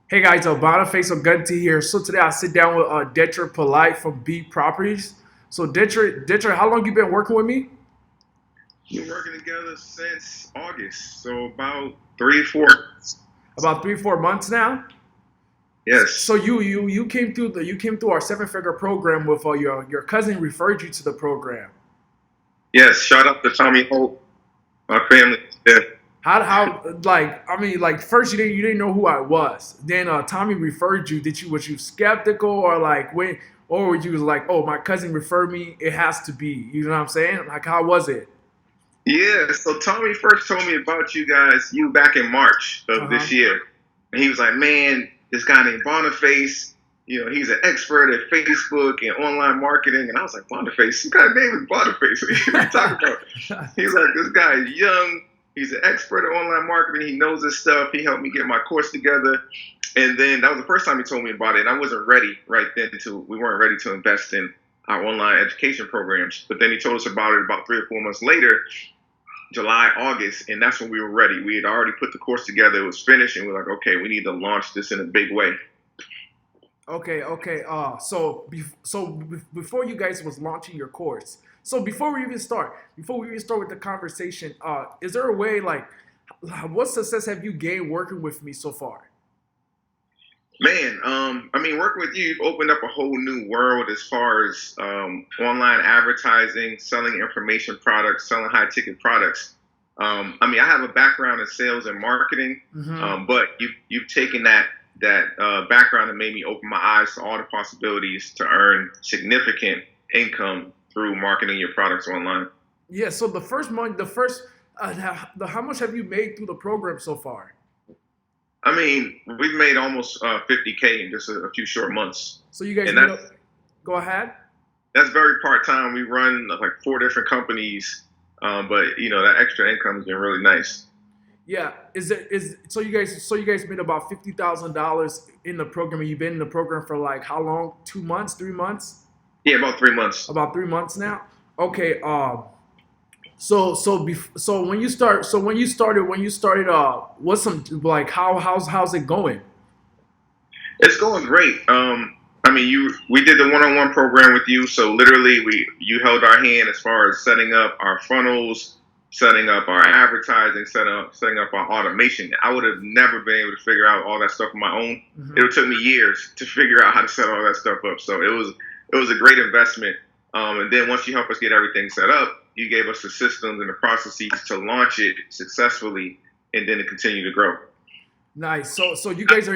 Hey guys, Boniface Ogunti here. So today I sit down with Dedric Polite from B Properties. So Dedric, how long you been working with me? Been working together since August, so about 3, 4. About 3, 4 months now. So Yes, you came through the you came through our 7 figure program with your cousin referred you to the program. yes. Shout out to Tommy Hope, my family. Yeah. How like I mean like first you didn't know who I was. Then Tommy referred you. Did you was you skeptical or like when or were you like, oh, my cousin referred me, it has to be. You know what I'm saying? Like, how was it? Yeah, so Tommy first told me about you back in March Uh of huh. this year. And he was like, man, this guy named Boniface, he's an expert at Facebook and online marketing. And I was like, Boniface? This guy's name is Boniface. What are you talking about? He's like, this guy is young. He's an expert at online marketing. He knows his stuff. He helped me get my course together. And then that was the first time he told me about it. And I wasn't ready right then we weren't ready to invest in our online education programs. But then he told us about it about 3 or 4 months later, July, August, and that's when we were ready. We had already put the course together. It was finished, and we are like, okay, we need to launch this in a big way. Okay. Before you guys was launching your course, so before we even start with the conversation, is there a way like, what success have you gained working with me so far? Man, I mean, working with you, you've opened up a whole new world as far as online advertising, selling information products, selling high ticket products. I mean, I have a background in sales and marketing, Mm-hmm. but you've taken that background and made me open my eyes to all the possibilities to earn significant income through marketing your products online. Yeah. So the first month, the first, how much have you made through the program so far? I mean, we've made almost 50K in just a few short months, So you guys and made up. Go ahead. that's very part time. We run like 4 different companies, but that extra income has been really nice. Yeah. Is it is so you guys made about $50,000 in the program, and you've been in the program for like how long? 2 months, 3 months? Yeah, about 3 months. About 3 months now. Okay. So when you started, what's some like how's it going? It's going great. I mean, we did the one-on-one program with you, so literally you held our hand as far as setting up our funnels, setting up our advertising, setting up our automation. I would have never been able to figure out all that stuff on my own. Hmm. It took me years to figure out how to set all that stuff up. So it was a great investment. And then once you help us get everything set up, you gave us the systems and the processes to launch it successfully, and then to continue to grow. Nice. So you guys are